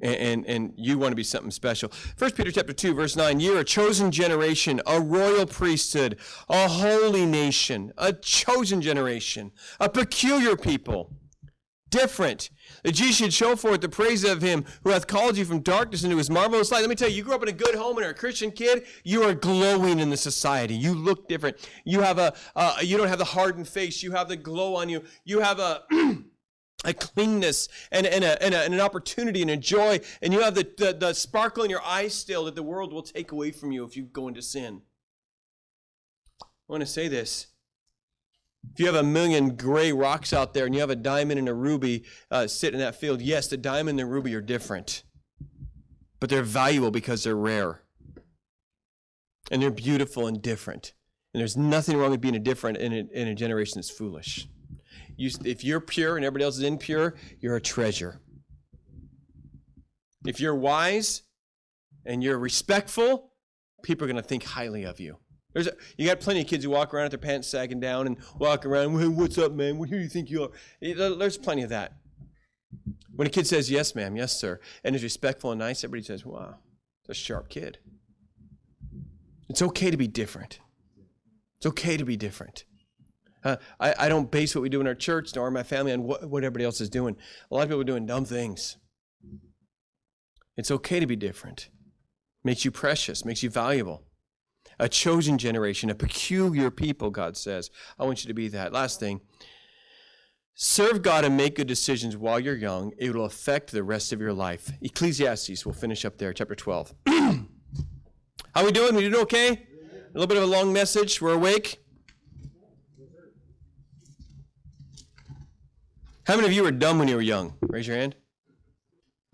And you want to be something special. 1 Peter chapter 2, verse 9, "You're a chosen generation, a royal priesthood, a holy nation, a chosen generation, a peculiar people, different, that ye should show forth the praise of him who hath called you from darkness into his marvelous light." Let me tell you, you grew up in a good home and are a Christian kid, you are glowing in the society. You look different. You have you don't have the hardened face. You have the glow on you. You have a cleanness and an opportunity and a joy, and you have the sparkle in your eyes still that the world will take away from you if you go into sin. I want to say this. If you have a million gray rocks out there and you have a diamond and a ruby sitting in that field, yes, the diamond and the ruby are different. But they're valuable because they're rare. And they're beautiful and different. And there's nothing wrong with being different in a generation that's foolish. If you're pure and everybody else is impure, you're a treasure. If you're wise and you're respectful, people are going to think highly of you. You got plenty of kids who walk around with their pants sagging down and walk around, "Hey, what's up, man? Who do you think you are?" There's plenty of that. When a kid says, "Yes, ma'am, yes, sir," and is respectful and nice, everybody says, "Wow, that's a sharp kid." It's okay to be different. It's okay to be different. I don't base what we do in our church nor my family on what everybody else is doing. A lot of people are doing dumb things. It's okay to be different. Makes you precious, makes you valuable. A chosen generation, a peculiar people, God says. I want you to be that. Last thing. Serve God and make good decisions while you're young. It will affect the rest of your life. Ecclesiastes, we'll finish up there, chapter 12. How we doing? We doing okay? A little bit of a long message. We're awake? How many of you were dumb when you were young? Raise your hand.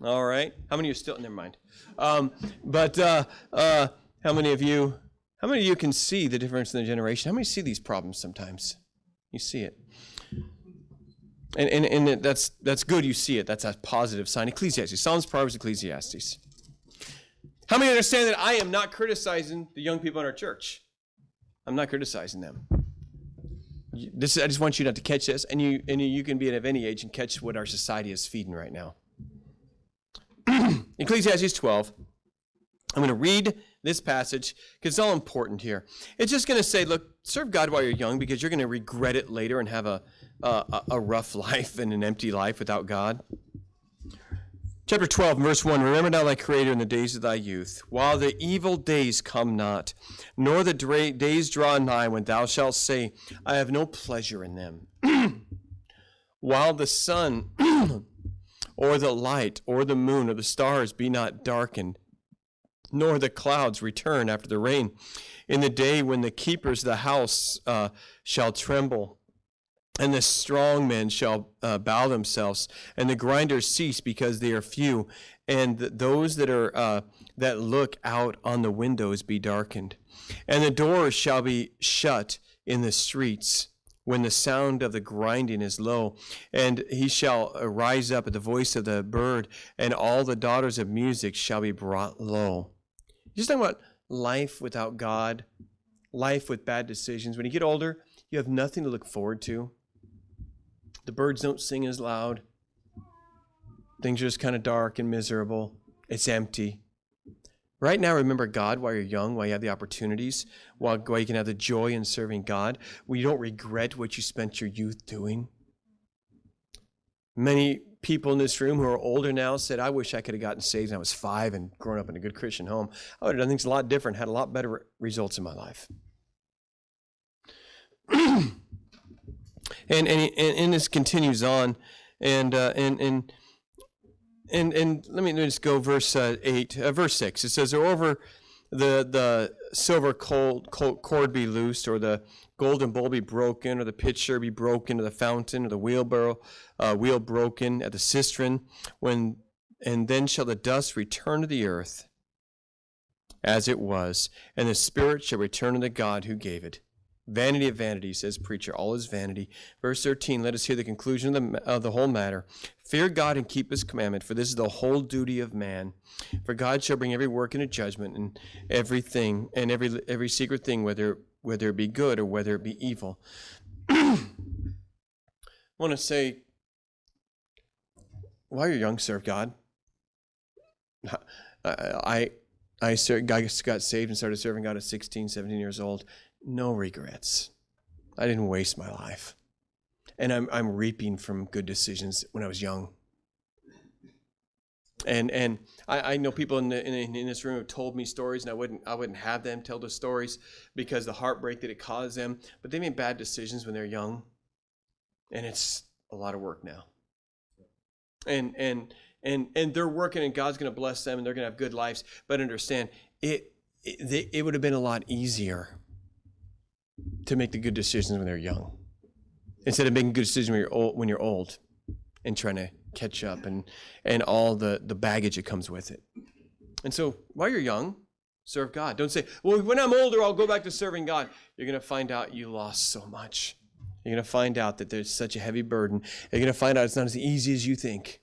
All right. How many of you still? Never mind. How many of you can see the difference in the generation? How many see these problems sometimes? You see it. And that's good you see it. That's a positive sign. Ecclesiastes, Psalms, Proverbs, Ecclesiastes. How many understand that I am not criticizing the young people in our church? I'm not criticizing them. I just want you not to catch this, and you can be of any age and catch what our society is feeding right now. Ecclesiastes 12. I'm going to read this passage because it's all important here. It's just going to say, look, serve God while you're young because you're going to regret it later and have a rough life and an empty life without God. Chapter 12, verse 1, remember now thy Creator in the days of thy youth, while the evil days come not, nor the days draw nigh when thou shalt say, I have no pleasure in them. While the sun or the light or the moon or the stars be not darkened, nor the clouds return after the rain, in the day when the keepers of the house shall tremble, and the strong men shall bow themselves, and the grinders cease because they are few, and those that are that look out on the windows be darkened, and the doors shall be shut in the streets when the sound of the grinding is low, and he shall rise up at the voice of the bird, and all the daughters of music shall be brought low. Just talking about life without God, life with bad decisions. When you get older, you have nothing to look forward to. The birds don't sing as loud. Things are just kind of dark and miserable. It's empty. Right now, remember God while you're young, while you have the opportunities, while you can have the joy in serving God, where you don't regret what you spent your youth doing. Many people in this room who are older now said, I wish I could have gotten saved when I was 5 and grown up in a good Christian home. I would have done things a lot different, had a lot better results in my life. And this continues on, and let me just go verse 6. It says, "Over the silver cord be loosed, or the golden bowl be broken, or the pitcher be broken, or the fountain, or the wheel broken at the cistern. And then shall the dust return to the earth as it was, and the spirit shall return to the God who gave it. Vanity of vanities, says preacher, all is vanity." Verse 13, let us hear the conclusion of the whole matter. "Fear God and keep his commandment, for this is the whole duty of man. For God shall bring every work into judgment, and everything, and every secret thing, whether it be good or whether it be evil." I want to say, while you're young, serve God. I got saved and started serving God at 16, 17 years old. No regrets. I didn't waste my life. And I'm reaping from good decisions when I was young. And I know people in this room have told me stories, and I wouldn't have them tell the stories because the heartbreak that it caused them. But they made bad decisions when they're young, and it's a lot of work now. And they're working, and God's going to bless them, and they're going to have good lives. But understand, it would have been a lot easier to make the good decisions when they're young, instead of making good decisions when you're old and trying to catch up and all the baggage that comes with it. And so while you're young, serve God. Don't say, well, when I'm older, I'll go back to serving God. You're going to find out you lost so much. You're going to find out that there's such a heavy burden. You're going to find out it's not as easy as you think.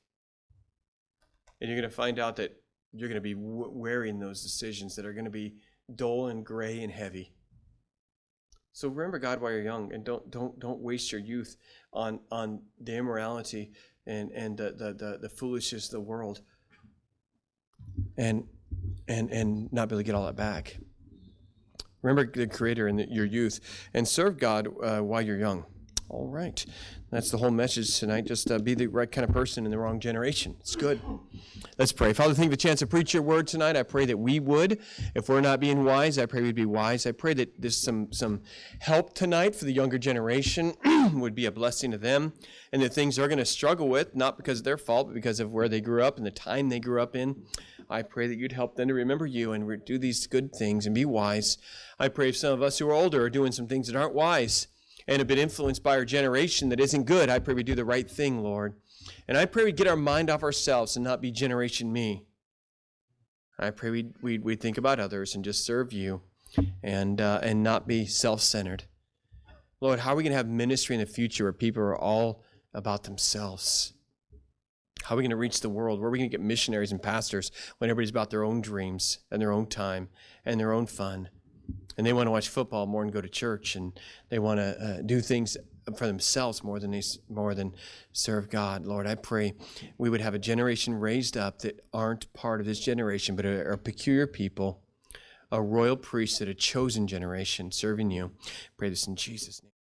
And you're going to find out that you're going to be wearing those decisions that are going to be dull and gray and heavy. So remember God while you're young, and don't waste your youth on the immorality and the foolishness of the world, and not be able to get all that back. Remember the Creator in your youth, and serve God while you're young. All right. That's the whole message tonight. Just be the right kind of person in the wrong generation. It's good. Let's pray. Father, thank you for the chance to preach your word tonight. I pray that we would. If we're not being wise, I pray we'd be wise. I pray that there's some help tonight for the younger generation would be a blessing to them, and the things they're going to struggle with, not because of their fault, but because of where they grew up and the time they grew up in. I pray that you'd help them to remember you and do these good things and be wise. I pray if some of us who are older are doing some things that aren't wise and have been influenced by our generation that isn't good, I pray we do the right thing, Lord. And I pray we get our mind off ourselves and not be Generation Me. I pray we think about others and just serve you and not be self-centered. Lord, how are we going to have ministry in the future where people are all about themselves? How are we going to reach the world? Where are we going to get missionaries and pastors when everybody's about their own dreams and their own time and their own fun? And they want to watch football more than go to church, and they want to do things for themselves more than serve God. Lord, I pray we would have a generation raised up that aren't part of this generation, but are a peculiar people, a royal priesthood, a chosen generation serving you. Pray this in Jesus' name.